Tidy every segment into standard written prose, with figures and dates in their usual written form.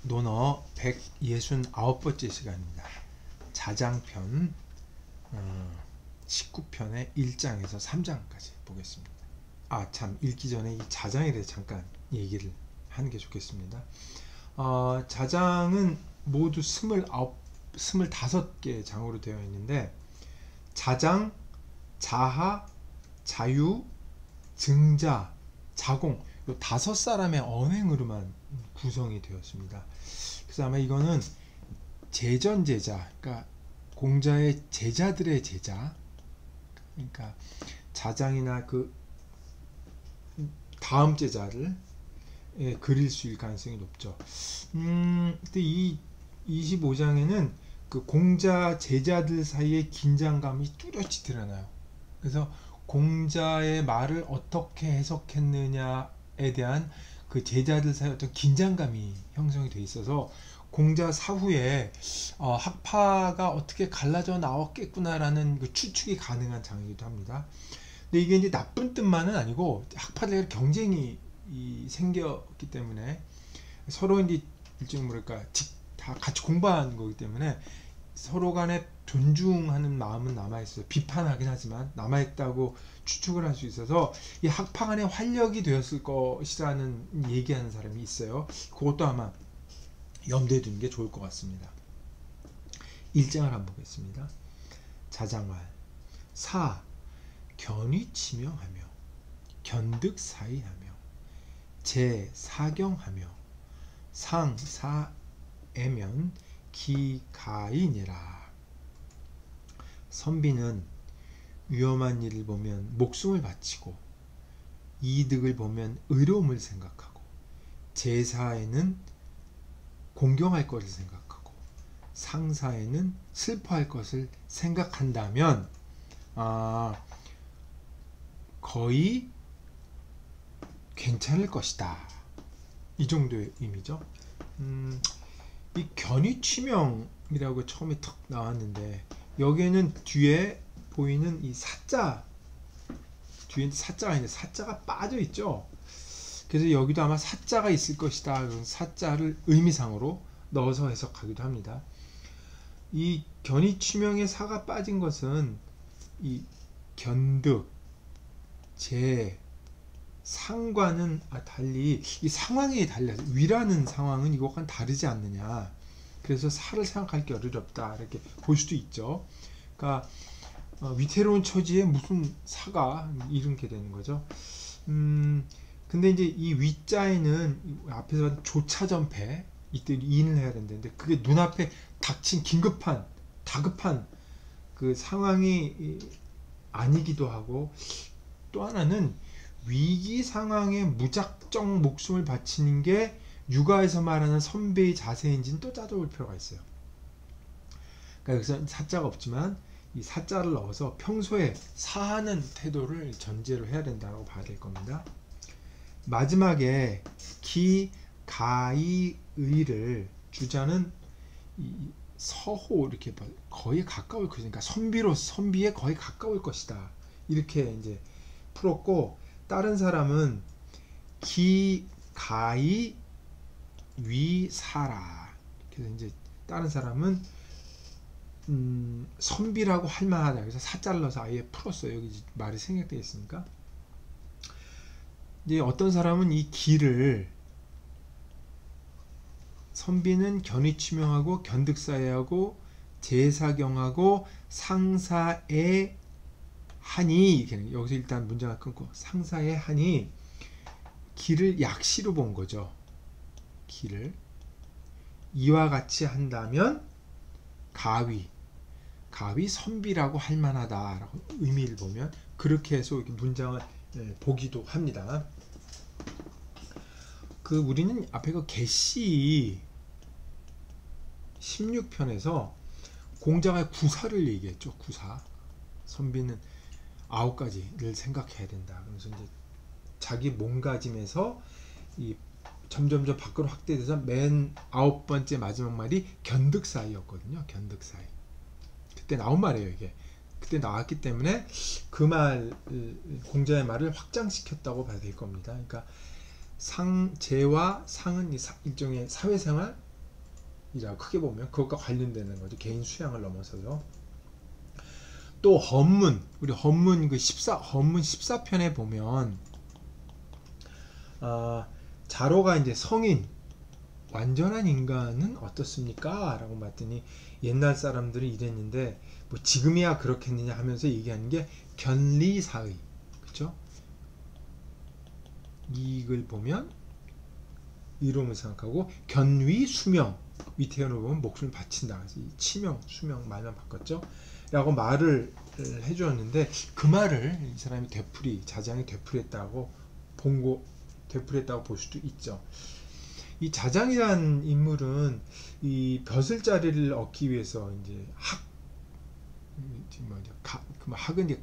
논어 169번째 시간입니다. 자장편 19편의 1장에서 3장까지 보겠습니다. 참, 읽기 전에 이 자장에 대해 잠깐 얘기를 하는 게 좋겠습니다. 자장은 모두 25개 장으로 되어 있는데, 자장, 자하, 자유, 증자, 자공, 이 5사람의 언행으로만 구성이 되었습니다. 그래서 아마 이거는 제전제자, 그러니까 공자의 제자들의 제자, 그러니까 자장이나 그 다음 제자를 그릴 수 있을 가능성이 높죠. 근데 이 25장에는 그 공자 제자들 사이의 긴장감이 뚜렷이 드러나요. 그래서 공자의 말을 어떻게 해석했느냐에 대한 그 제자들 사이의 어떤 긴장감이 형성이 돼 있어서 공자 사후에 학파가 어떻게 갈라져 나왔겠구나라는 그 추측이 가능한 장이기도 합니다. 근데 이게 이제 나쁜 뜻만은 아니고 학파들 경쟁이 생겼기 때문에 서로 이제 일종의 뭐랄까 다 같이 공부하는 거기 때문에 서로 간에 존중하는 마음은 남아있어요. 비판하긴 하지만 남아있다고 추측을 할 수 있어서 이 학파 간의 활력이 되었을 것이라는 얘기하는 사람이 있어요. 그것도 아마 염두에 두는 게 좋을 것 같습니다. 1장을 한번 보겠습니다. 자장말 사 견위치명하며 견득사의하며 제사경하며 상사애면 기가이니라. 선비는 위험한 일을 보면 목숨을 바치고 이득을 보면 의로움을 생각하고 제사에는 공경할 것을 생각하고 상사에는 슬퍼할 것을 생각한다면 거의 괜찮을 것이다. 이 정도의 의미죠. 이 견위치명이라고 처음에 탁 나왔는데 여기에는 뒤에 보이는 이 사자, 뒤에 사자가 있는데 사자가 빠져 있죠. 그래서 여기도 아마 사자가 있을 것이다. 그런 사자를 의미상으로 넣어서 해석하기도 합니다. 이 견위치명의 사가 빠진 것은 이 견득, 제, 상과는 달리 이 상황이 달라서 위라는 상황은 이것과는 다르지 않느냐. 그래서 사를 생각할 게 어렵다 이렇게 볼 수도 있죠. 그러니까 위태로운 처지에 무슨 사가 이렇게 되는 거죠. 근데 이제 이 위자에는 앞에서 조차전패 이때 인을 해야 된다는데 그게 눈앞에 닥친 다급한 그 상황이 아니기도 하고, 또 하나는 위기 상황에 무작정 목숨을 바치는 게 육아에서 말하는 선배의 자세인지는 또 따져볼 필요가 있어요. 그러니까 여기서 사자가 없지만 이 사자를 넣어서 평소에 사하는 태도를 전제로 해야 된다고 봐야 될 겁니다. 마지막에 기가이의를 주자는 이 서호 이렇게 거의 가까울 것이니까 선비에 거의 가까울 것이다 이렇게 이제 풀었고, 다른 사람은 기가이 위사라. 그래서 이제 다른 사람은 선비라고 할 만하다. 그래서 사자를 넣어서 아예 풀었어요. 여기 말이 생략되어 있으니까. 이제 어떤 사람은 이 기를 선비는 견위치명하고 견득사의하고 제사경하고 상사에 하니, 여기서 일단 문장을 끊고 상사에 하니 기를 약시로 본 거죠. 기를 이와 같이 한다면 가위 선비라고 할 만하다라고 의미를 보면 그렇게 해서 문장을 보기도 합니다. 우리는 앞에 그 계시 16편에서 공자가 구사를 얘기했죠. 구사. 선비는 9가지를 생각해야 된다. 그래서 이제 자기 몸가짐에서 점점점 밖으로 확대돼서 맨 9번째 마지막 말이 견득사이였거든요. 견득사이. 그때 나온 말이에요. 이게 그때 나왔기 때문에 그 말, 공자의 말을 확장시켰다고 봐야 될 겁니다. 그러니까 제와 상은 일종의 사회생활, 수양이라 크게 보면 그것과 관련되는 거죠. 개인 수양을 넘어서서. 또 헌문, 우리 헌문 헌문 14편에 보면 자로가 이제 성인 완전한 인간은 어떻습니까? 라고 봤더니 옛날 사람들은 이랬는데 뭐 지금이야 그렇겠느냐 하면서 얘기하는 게 견리사의, 그쵸? 이익을 보면 이로움을 생각하고 견위 수명, 위태현을 보면 목숨을 바친다. 그래서 이 치명, 수명 말만 바꿨죠. 라고 말을 해주었는데 그 말을 이 사람이 자장이 되풀이했다고 볼 수도 있죠. 이 자장이라는 인물은 이 벼슬자리를 얻기 위해서 이제 학은 이제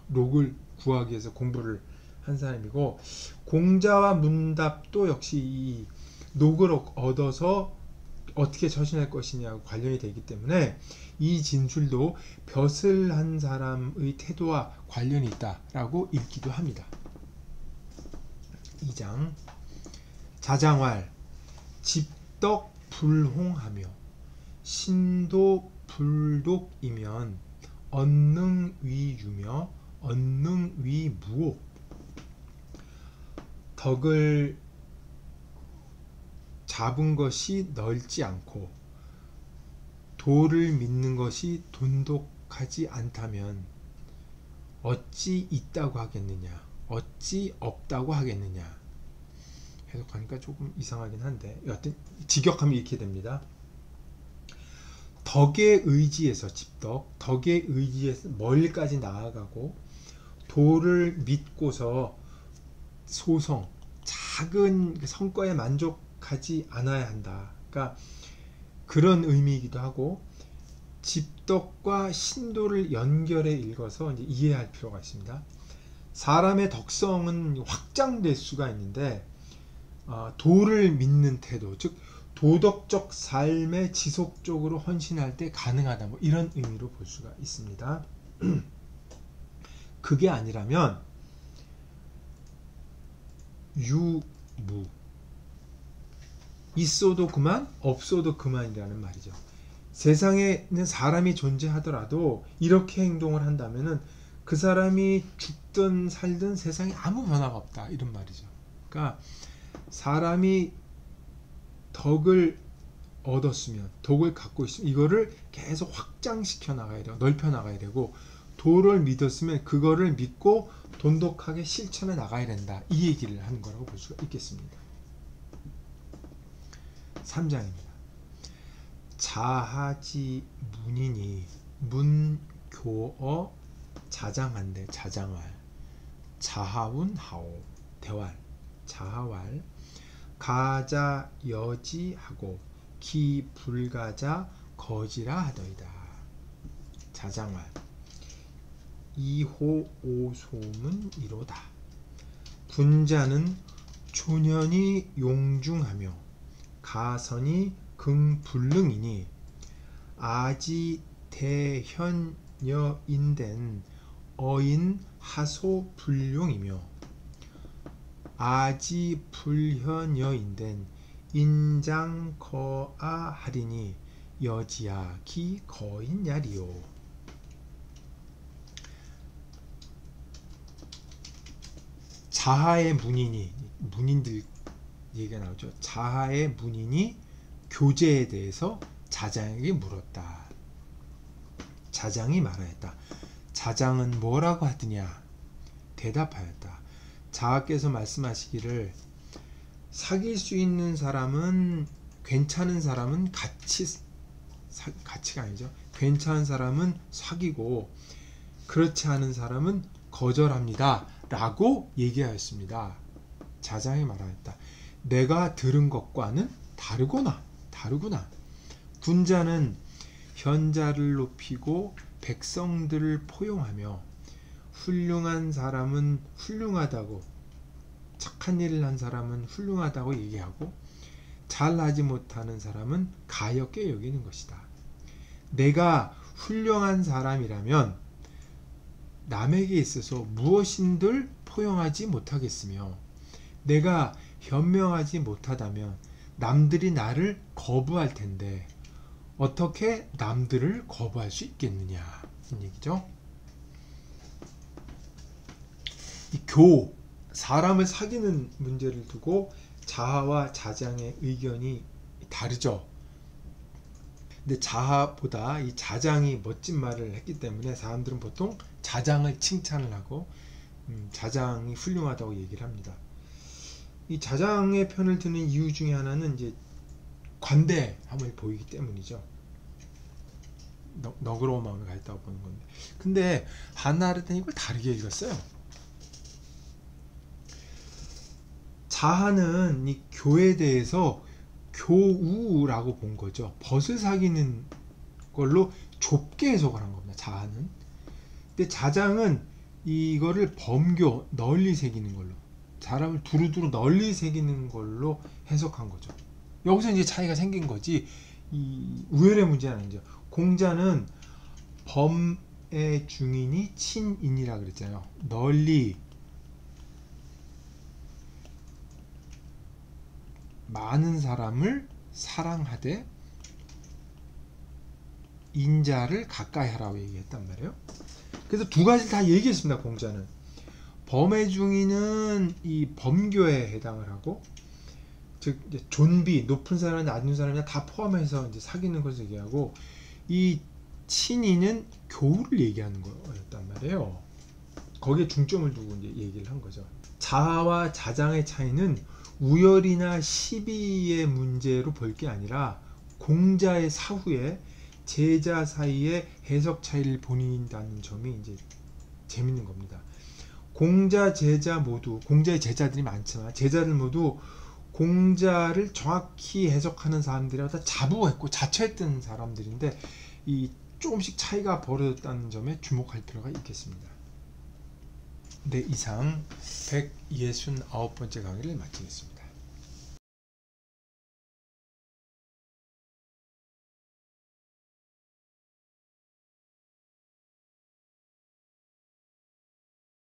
록을 구하기 위해서 공부를 한 사람이고, 공자와 문답도 역시 이 녹을 얻어서 어떻게 처신할 것이냐고 관련이 되기 때문에 이 진술도 벼슬한 사람의 태도와 관련이 있다라고 읽기도 합니다. 2장 자장왈 집덕 불홍하며 신도 불독이면 언능위유며 언능위무옥. 덕을 잡은 것이 넓지 않고 도를 믿는 것이 돈독하지 않다면 어찌 있다고 하겠느냐, 어찌 없다고 하겠느냐. 해석하니까 조금 이상하긴 한데 여하튼 직역하면 이렇게 됩니다. 덕의 의지에서 덕의 의지에서 멀리까지 나아가고 도를 믿고서 소성, 작은 성과에 만족하지 않아야 한다. 그러니까 그런 의미이기도 하고, 집덕과 신도를 연결해 읽어서 이제 이해할 필요가 있습니다. 사람의 덕성은 확장될 수가 있는데 도를 믿는 태도, 즉 도덕적 삶에 지속적으로 헌신할 때 가능하다, 뭐 이런 의미로 볼 수가 있습니다. 그게 아니라면 유무, 있어도 그만 없어도 그만이라는 말이죠. 세상에는 사람이 존재하더라도 이렇게 행동을 한다면은 그 사람이 죽든 살든 세상에 아무 변화가 없다, 이런 말이죠. 그러니까 사람이 덕을 얻었으면, 덕을 갖고 있으면 이거를 계속 확장시켜 나가야 되고 넓혀 나가야 되고, 도를 믿었으면 그거를 믿고 돈독하게 실천해 나가야 된다, 이 얘기를 하는 거라고 볼 수가 있겠습니다. 3장입니다. 자하지 문이니 문교어 자장한데 자장왈 자하운 하오 대왈 자하왈 가자 여지하고 기 불가자 거지라 하더이다. 자장왈 이호 오소문 이로다. 군자는 초년이 용중하며 가선이 긍불능이니 아지 대현여인된 어인 하소 불용이며 아지 불현여인된 인장거아하리니 여지야 기 거인야리요. 자하의 문인들 얘기가 나오죠. 자하의 문인이 교제에 대해서 자장에게 물었다. 자장이 말하였다. 자장은 뭐라고 하더냐? 대답하였다. 자하께서 말씀하시기를 사귈 수 있는 사람은, 괜찮은 사람은 같이가 아니죠. 괜찮은 사람은 사귀고 그렇지 않은 사람은 거절합니다. 라고 얘기하였습니다. 자장이 말하였다. 내가 들은 것과는 다르구나. 군자는 현자를 높이고 백성들을 포용하며 훌륭한 사람은 훌륭하다고, 착한 일을 한 사람은 훌륭하다고 얘기하고 잘하지 못하는 사람은 가엾게 여기는 것이다. 내가 훌륭한 사람이라면 남에게 있어서 무엇인들 포용하지 못하겠으며, 내가 현명하지 못하다면 남들이 나를 거부할 텐데 어떻게 남들을 거부할 수 있겠느냐 이 얘기죠. 이 사람을 사귀는 문제를 두고 자아와 자장의 의견이 다르죠. 근데 자아보다 이 자장이 멋진 말을 했기 때문에 사람들은 보통 자장을 칭찬을 하고 자장이 훌륭하다고 얘기를 합니다. 이 자장의 편을 드는 이유 중에 하나는 이제 관대함을 보이기 때문이죠. 너그러운 마음을 가졌다고 보는 건데, 근데 한나 아르덴이 이걸 다르게 읽었어요. 자아는 이 교에 대해서 교우라고 본 거죠. 벗을 사귀는 걸로 좁게 해석을 한 겁니다. 자아는. 근데 자장은 이거를 범교, 널리 새기는 걸로, 사람을 두루두루 널리 새기는 걸로 해석한 거죠. 여기서 이제 차이가 생긴 거지, 이 우열의 문제는 아니죠. 공자는 범의 중인이 친인이라 그랬잖아요. 널리 많은 사람을 사랑하되 인자를 가까이 하라고 얘기했단 말이에요. 그래서 두 가지를 다 얘기했습니다. 공자는 범의 중인은 이 범교에 해당을 하고, 즉 이제 존비, 높은 사람이나 낮은 사람이나 다 포함해서 이제 사귀는 것을 얘기하고, 이 친인은 교우를 얘기하는 거였단 말이에요. 거기에 중점을 두고 이제 얘기를 한 거죠. 자아와 자장의 차이는 우열이나 시비의 문제로 볼 게 아니라 공자의 사후에 제자 사이의 해석 차이를 보인다는 점이 이제 재밌는 겁니다. 공자 제자 모두, 공자의 제자들이 많지만 제자들 모두 공자를 정확히 해석하는 사람들이라 자부했고 자처했던 사람들인데, 이 조금씩 차이가 벌어졌다는 점에 주목할 필요가 있겠습니다. 네, 이상 169번째 강의를 마치겠습니다.